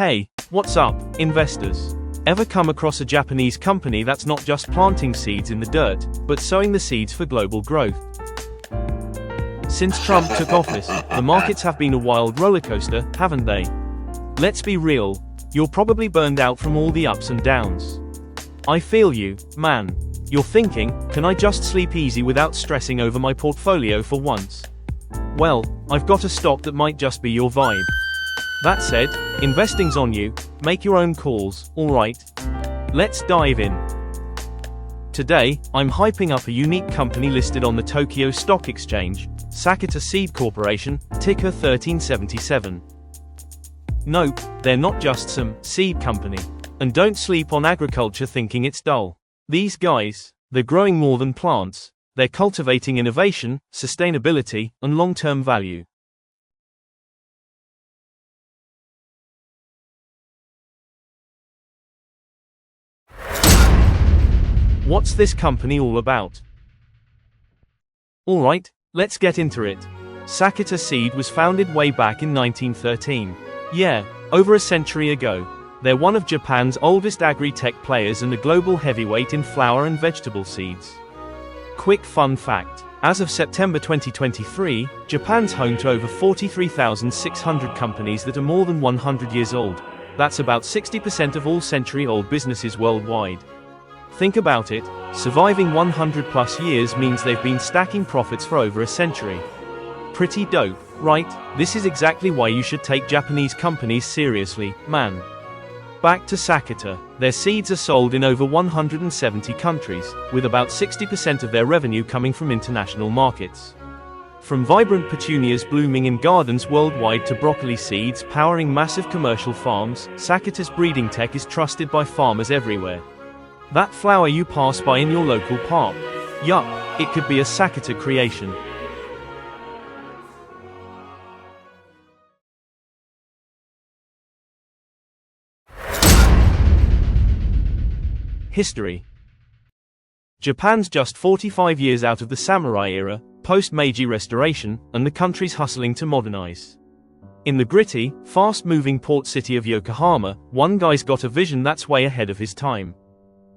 Hey, what's up, investors? Ever come across a Japanese company that's not just planting seeds in the dirt, but sowing the seeds for global growth? Since Trump took office, the markets have been a wild rollercoaster, haven't they? Let's be real, you're probably burned out from all the ups and downs. I feel you, man. You're thinking, can I just sleep easy without stressing over my portfolio for once? Well, I've got a stock that might just be your vibe. That said, investing's on you, make your own calls, alright? Let's dive in. Today, I'm hyping up a unique company listed on the Tokyo Stock Exchange, Sakata Seed Corporation, ticker 1377. Nope, they're not just some seed company. And don't sleep on agriculture thinking it's dull. These guys, they're growing more than plants, they're cultivating innovation, sustainability, and long-term value. What's this company all about? Alright, let's get into it. Sakata Seed was founded way back in 1913. Yeah, over a century ago. They're one of Japan's oldest agri-tech players and a global heavyweight in flower and vegetable seeds. Quick fun fact. As of September 2023, Japan's home to over 43,600 companies that are more than 100 years old. That's about 60% of all century-old businesses worldwide. Think about it, surviving 100 plus years means they've been stacking profits for over a century. Pretty dope, right? This is exactly why you should take Japanese companies seriously, man. Back to Sakata, their seeds are sold in over 170 countries, with about 60% of their revenue coming from international markets. From vibrant petunias blooming in gardens worldwide to broccoli seeds powering massive commercial farms, Sakata's breeding tech is trusted by farmers everywhere. That flower you pass by in your local park. Yup, it could be a Sakata creation. History. Japan's just 45 years out of the samurai era, post-Meiji Restoration, and the country's hustling to modernize. In the gritty, fast-moving port city of Yokohama, one guy's got a vision that's way ahead of his time.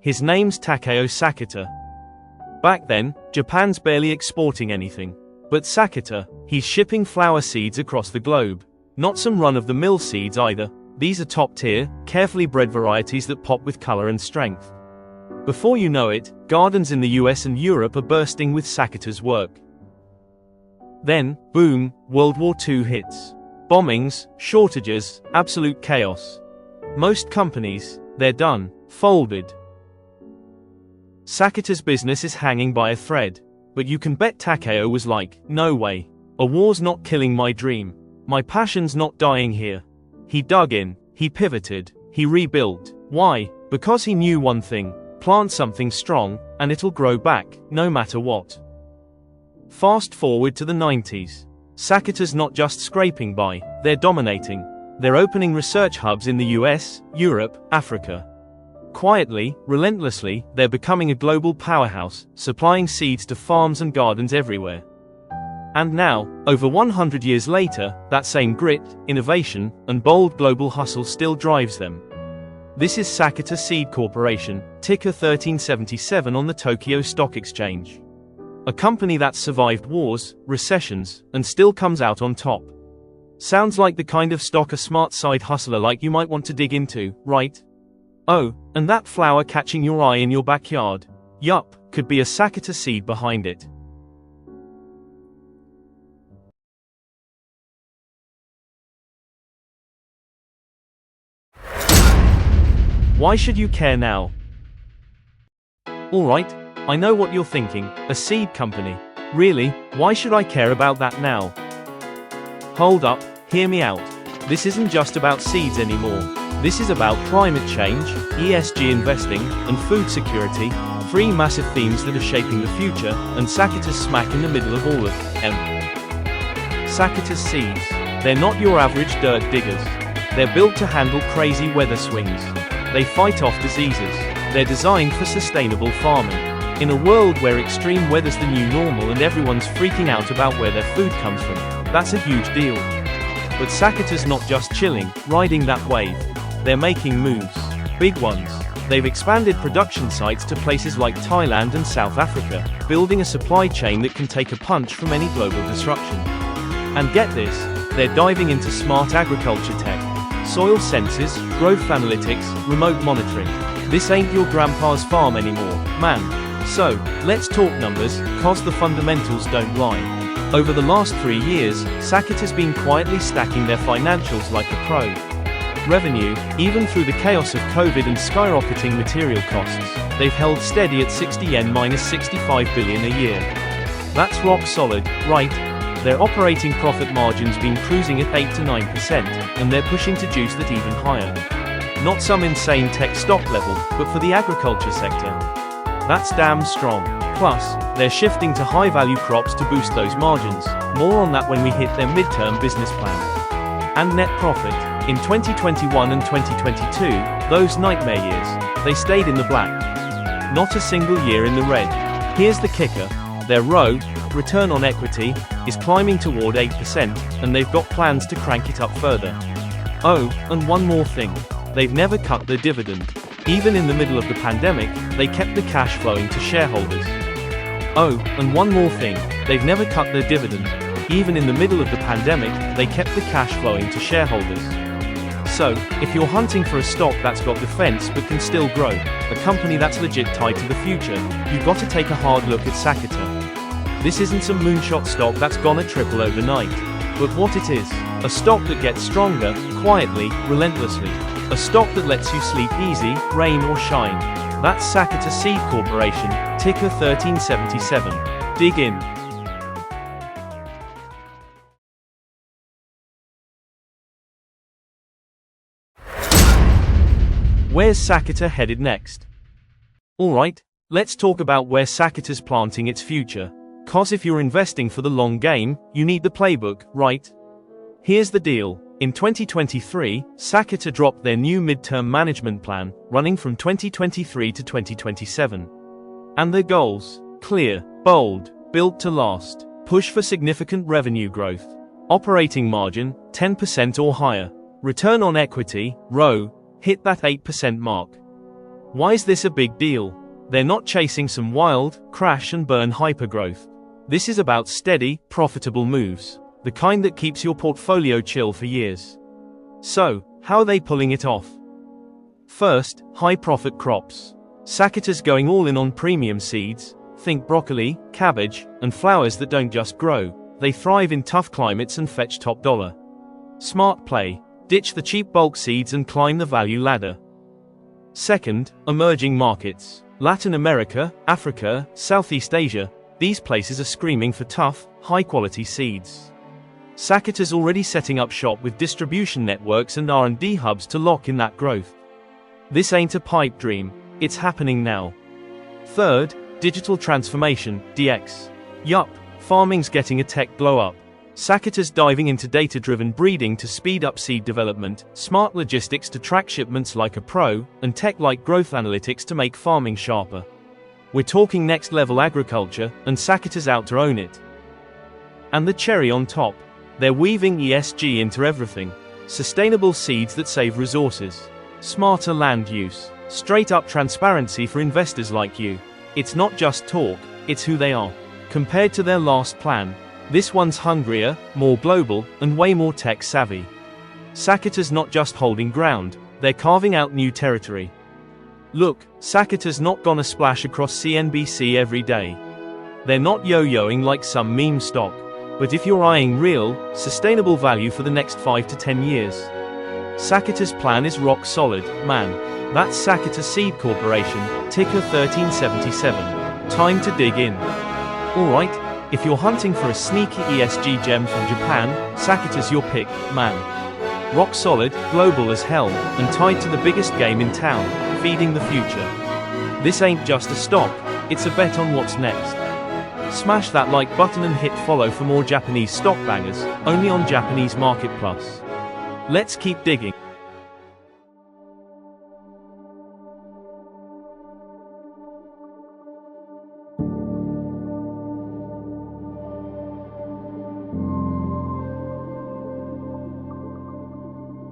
His name's Takeo Sakata. Back then, Japan's barely exporting anything. But Sakata, he's shipping flower seeds across the globe. Not some run-of-the-mill seeds either, these are top-tier, carefully bred varieties that pop with color and strength. Before you know it, gardens in the US and Europe are bursting with Sakata's work. Then, boom, World War II hits. Bombings, shortages, absolute chaos. Most companies, they're done, folded. Sakata's business is hanging by a thread. But you can bet Takeo was like, no way. A war's not killing my dream. My passion's not dying here. He dug in, he pivoted, he rebuilt. Why? Because he knew one thing. Plant something strong, and it'll grow back, no matter what. Fast forward to the 90s. Sakata's not just scraping by, they're dominating. They're opening research hubs in the US, Europe, Africa. Quietly, relentlessly, they're becoming a global powerhouse, supplying seeds to farms and gardens everywhere. And now, over 100 years later, that same grit, innovation, and bold global hustle still drives them. This is Sakata Seed Corporation, ticker 1377 on the Tokyo Stock Exchange. A company that's survived wars, recessions, and still comes out on top. Sounds like the kind of stock a smart side hustler like you might want to dig into, right? Oh, and that flower catching your eye in your backyard. Yup, could be a Sakata seed behind it. Why should you care now? Alright, I know what you're thinking, a seed company. Really, why should I care about that now? Hold up, hear me out. This isn't just about seeds anymore. This is about climate change, ESG investing, and food security, three massive themes that are shaping the future, and Sakata's smack in the middle of all of them. Sakata's seeds. They're not your average dirt diggers. They're built to handle crazy weather swings. They fight off diseases. They're designed for sustainable farming. In a world where extreme weather's the new normal and everyone's freaking out about where their food comes from, that's a huge deal. But Sakata's not just chilling, riding that wave. They're making moves. Big ones. They've expanded production sites to places like Thailand and South Africa, building a supply chain that can take a punch from any global disruption. And get this, they're diving into smart agriculture tech. Soil sensors, growth analytics, remote monitoring. This ain't your grandpa's farm anymore, man. So, let's talk numbers, cause the fundamentals don't lie. Over the last 3 years, Sakata's been quietly stacking their financials like a pro. Revenue, even through the chaos of COVID and skyrocketing material costs, they've held steady at 60 yen minus 65 billion a year. That's rock solid, right? Their operating profit margin's been cruising at 8 to 9%, and they're pushing to juice that even higher. Not some insane tech stock level, but for the agriculture sector. That's damn strong. Plus, they're shifting to high-value crops to boost those margins. More on that when we hit their midterm business plan. And net profit. In 2021 and 2022, those nightmare years, they stayed in the black. Not a single year in the red. Here's the kicker. Their ROE, return on equity, is climbing toward 8%, and they've got plans to crank it up further. Oh, and one more thing. They've never cut their dividend. Even in the middle of the pandemic, they kept the cash flowing to shareholders. Oh, and one more thing. They've never cut their dividend. Even in the middle of the pandemic, they kept the cash flowing to shareholders. So, if you're hunting for a stock that's got defense but can still grow, a company that's legit tied to the future, you've got to take a hard look at Sakata. This isn't some moonshot stock that's gonna triple overnight. But what it is, a stock that gets stronger, quietly, relentlessly. A stock that lets you sleep easy, rain or shine. That's Sakata Seed Corporation, ticker 1377. Dig in. Where's Sakata headed next? Alright, let's talk about where Sakata's planting its future. Cause if you're investing for the long game, you need the playbook, right? Here's the deal. In 2023, Sakata dropped their new midterm management plan, running from 2023 to 2027. And their goals? Clear, bold, built to last. Push for significant revenue growth. Operating margin, 10% or higher. Return on equity, ROE, hit that 8% mark. Why is this a big deal? They're not chasing some wild, crash and burn hypergrowth. This is about steady, profitable moves. The kind that keeps your portfolio chill for years. So, how are they pulling it off? First, high profit crops. Sakata's going all in on premium seeds. Think broccoli, cabbage, and flowers that don't just grow. They thrive in tough climates and fetch top dollar. Smart play. Ditch the cheap bulk seeds and climb the value ladder. Second, emerging markets. Latin America, Africa, Southeast Asia. These places are screaming for tough, high-quality seeds. Sakata's already setting up shop with distribution networks and R&D hubs to lock in that growth. This ain't a pipe dream, it's happening now. Third, digital transformation, DX. Yup, farming's getting a tech glow-up. Sakata's diving into data-driven breeding to speed up seed development, smart logistics to track shipments like a pro, and tech like growth analytics to make farming sharper. We're talking next-level agriculture, and Sakata's out to own it. And the cherry on top. They're weaving ESG into everything. Sustainable seeds that save resources. Smarter land use. Straight-up transparency for investors like you. It's not just talk, it's who they are. Compared to their last plan, this one's hungrier, more global, and way more tech-savvy. Sakata's not just holding ground, they're carving out new territory. Look, Sakata's not gonna splash across CNBC every day. They're not yo-yoing like some meme stock. But if you're eyeing real, sustainable value for the next 5 to 10 years, Sakata's plan is rock solid, man. That's Sakata Seed Corporation, ticker 1377. Time to dig in. Alright, if you're hunting for a sneaky ESG gem from Japan, Sakata's your pick, man. Rock solid, global as hell, and tied to the biggest game in town, feeding the future. This ain't just a stock, it's a bet on what's next. Smash that like button and hit follow for more Japanese stock bangers, only on Japanese Market Plus. Let's keep digging.